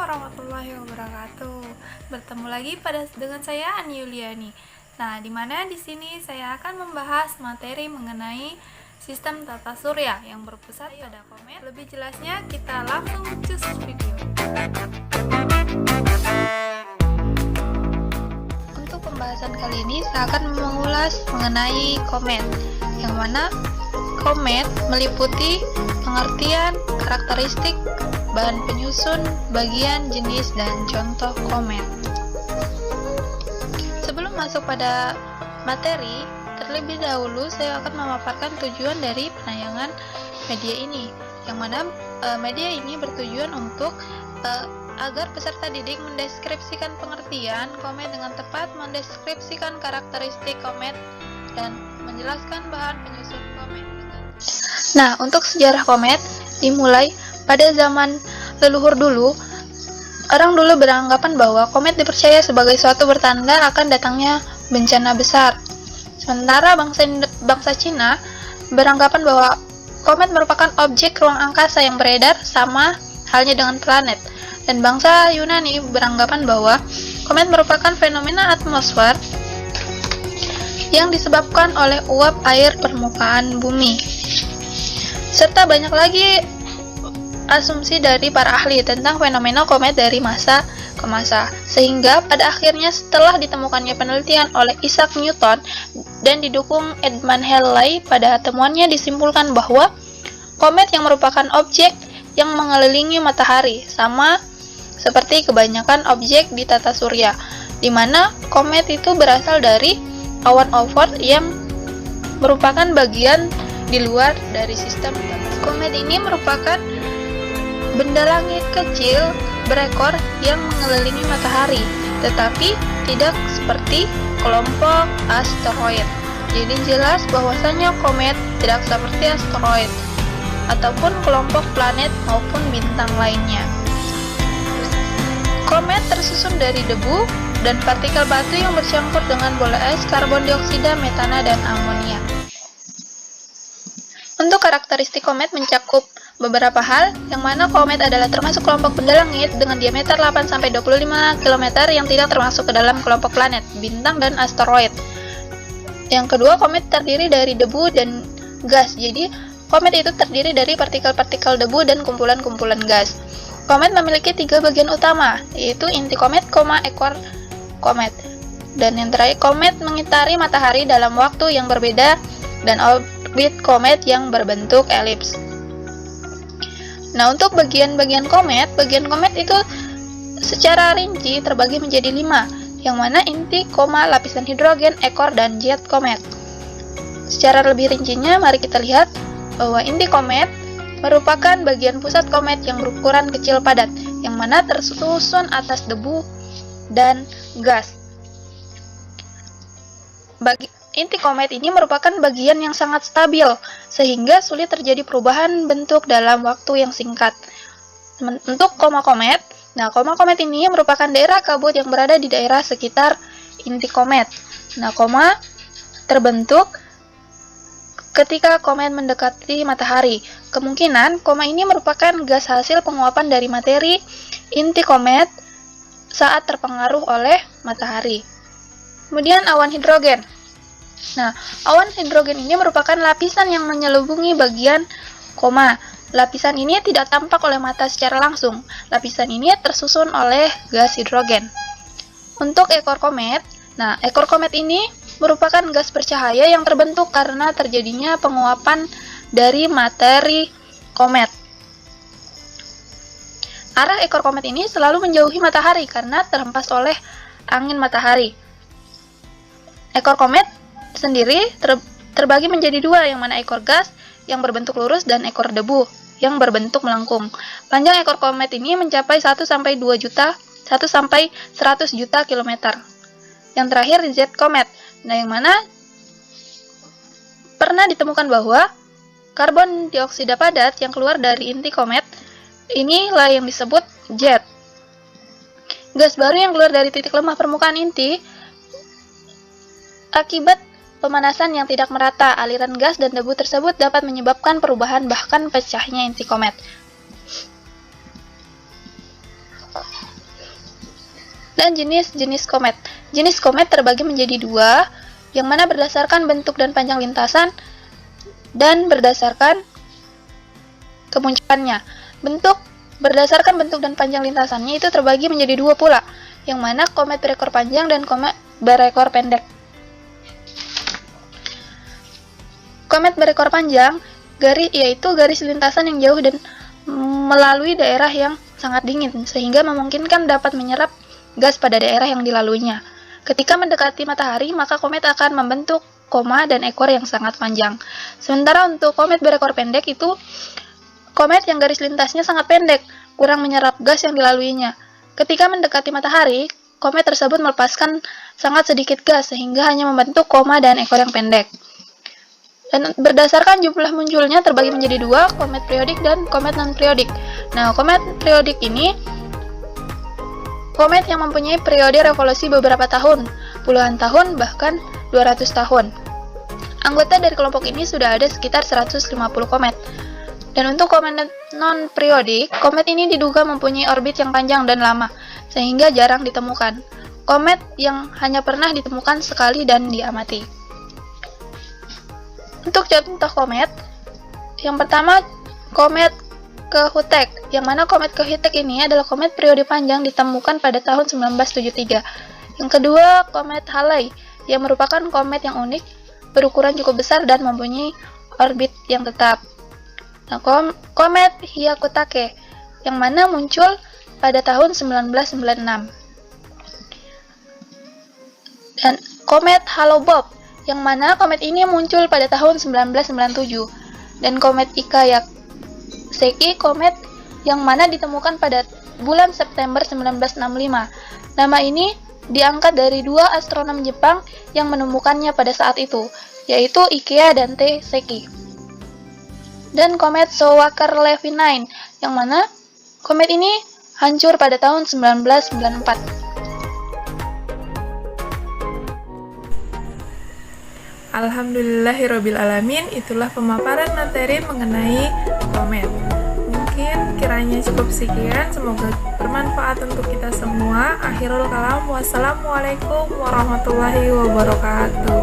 warahmatullahi wabarakatuh. Bertemu lagi dengan saya Ani Yuliani. Nah, di mana di sini saya akan membahas materi mengenai sistem tata surya yang berpusat pada komet. Lebih jelasnya kita langsung cus video. Untuk pembahasan kali ini saya akan mengulas mengenai komet, yang mana komet meliputi pengertian, karakteristik, bahan penyusun, bagian, jenis, dan contoh komet. Sebelum masuk pada materi, terlebih dahulu saya akan memaparkan tujuan dari penayangan media ini, yang mana media ini bertujuan untuk agar peserta didik mendeskripsikan pengertian komet dengan tepat, mendeskripsikan karakteristik komet, dan menjelaskan bahan penyusun komet. Nah, untuk sejarah komet dimulai pada zaman leluhur dulu. Orang dulu beranggapan bahwa komet dipercaya sebagai suatu pertanda akan datangnya bencana besar. Sementara bangsa Cina beranggapan bahwa komet merupakan objek ruang angkasa yang beredar sama halnya dengan planet. Dan bangsa Yunani beranggapan bahwa komet merupakan fenomena atmosfer yang disebabkan oleh uap air permukaan bumi. Serta banyak lagi asumsi dari para ahli tentang fenomena komet dari masa ke masa, sehingga pada akhirnya setelah ditemukannya penelitian oleh Isaac Newton dan didukung Edmund Halley, pada temuannya disimpulkan bahwa komet yang merupakan objek yang mengelilingi matahari, sama seperti kebanyakan objek di tata surya, di mana komet itu berasal dari awan Oort yang merupakan bagian di luar dari sistem tata surya. Komet ini merupakan benda langit kecil berekor yang mengelilingi matahari, tetapi tidak seperti kelompok asteroid. Jadi jelas bahwasanya komet tidak seperti asteroid ataupun kelompok planet maupun bintang lainnya. Komet tersusun dari debu dan partikel batu yang bercampur dengan bola es, karbon dioksida, metana, dan amonia. Untuk karakteristik komet mencakup beberapa hal, yang mana komet adalah termasuk kelompok benda langit dengan diameter 8-25 km yang tidak termasuk ke dalam kelompok planet, bintang, dan asteroid. Yang kedua, komet terdiri dari debu dan gas. Jadi, komet itu terdiri dari partikel-partikel debu dan kumpulan-kumpulan gas. Komet memiliki 3 bagian utama, yaitu inti komet, ekor komet. Dan yang terakhir, komet mengitari matahari dalam waktu yang berbeda dan orbit komet yang berbentuk elips. Nah, untuk bagian-bagian komet itu secara rinci terbagi menjadi 5, yang mana inti, lapisan hidrogen, ekor, dan jet komet. Secara lebih rincinya, mari kita lihat bahwa inti komet merupakan bagian pusat komet yang berukuran kecil padat, yang mana tersusun atas debu dan gas. Inti komet ini merupakan bagian yang sangat stabil, sehingga sulit terjadi perubahan bentuk dalam waktu yang singkat. Untuk komet, komet ini merupakan daerah kabut yang berada di daerah sekitar inti komet. Nah, koma terbentuk ketika komet mendekati matahari. Kemungkinan koma ini merupakan gas hasil penguapan dari materi inti komet saat terpengaruh oleh matahari. Kemudian awan hidrogen. Nah, awan hidrogen ini merupakan lapisan yang menyelubungi bagian koma. Lapisan ini tidak tampak oleh mata secara langsung. Lapisan ini tersusun oleh gas hidrogen. Untuk ekor komet, ekor komet ini merupakan gas bercahaya yang terbentuk karena terjadinya penguapan dari materi komet. Arah ekor komet ini selalu menjauhi matahari karena terhempas oleh angin matahari. Ekor komet sendiri terbagi menjadi 2, yang mana ekor gas yang berbentuk lurus dan ekor debu yang berbentuk melengkung. Panjang ekor komet ini mencapai 1-100 juta kilometer. Yang terakhir jet komet. Nah, yang mana pernah ditemukan bahwa karbon dioksida padat yang keluar dari inti komet inilah yang disebut jet. Gas baru yang keluar dari titik lemah permukaan inti akibat pemanasan yang tidak merata, aliran gas dan debu tersebut dapat menyebabkan perubahan bahkan pecahnya inti komet. Dan jenis-jenis komet. Jenis komet terbagi menjadi dua, yang mana berdasarkan bentuk dan panjang lintasan dan berdasarkan kemunculannya. Berdasarkan bentuk dan panjang lintasannya itu terbagi menjadi dua pula, yang mana komet berekor panjang dan komet berekor pendek. Komet berekor panjang yaitu garis lintasan yang jauh dan melalui daerah yang sangat dingin, sehingga memungkinkan dapat menyerap gas pada daerah yang dilaluinya. Ketika mendekati matahari, maka komet akan membentuk koma dan ekor yang sangat panjang. Sementara untuk komet berekor pendek itu komet yang garis lintasnya sangat pendek, kurang menyerap gas yang dilaluinya. Ketika mendekati matahari, komet tersebut melepaskan sangat sedikit gas sehingga hanya membentuk koma dan ekor yang pendek. Dan berdasarkan jumlah munculnya terbagi menjadi dua, komet periodik dan komet non-periodik. Nah, komet periodik ini komet yang mempunyai periode revolusi beberapa tahun, puluhan tahun, bahkan 200 tahun. Anggota dari kelompok ini sudah ada sekitar 150 komet. Dan untuk komet non-periodik, komet ini diduga mempunyai orbit yang panjang dan lama, sehingga jarang ditemukan. Komet yang hanya pernah ditemukan sekali dan diamati. Untuk contoh komet, yang pertama komet Kohoutek, yang mana komet Kohoutek ini adalah komet periode panjang ditemukan pada tahun 1973. Yang kedua, komet Halley, yang merupakan komet yang unik, berukuran cukup besar dan mempunyai orbit yang tetap. Nah, komet Hyakutake, yang mana muncul pada tahun 1996. Dan komet Hale-Bopp, yang mana komet ini muncul pada tahun 1997. Dan komet Ikayaseki, komet yang mana ditemukan pada bulan September 1965. Nama ini diangkat dari dua astronom Jepang yang menemukannya pada saat itu, yaitu Ikea dan T. Seki. Dan komet Showaker-Levy 9, yang mana komet ini hancur pada tahun 1994. Alhamdulillahirrabbilalamin, itulah pemaparan materi mengenai komet. Mungkin kiranya cukup sekian, semoga bermanfaat untuk kita semua. Akhirul kalam, wassalamualaikum warahmatullahi wabarakatuh.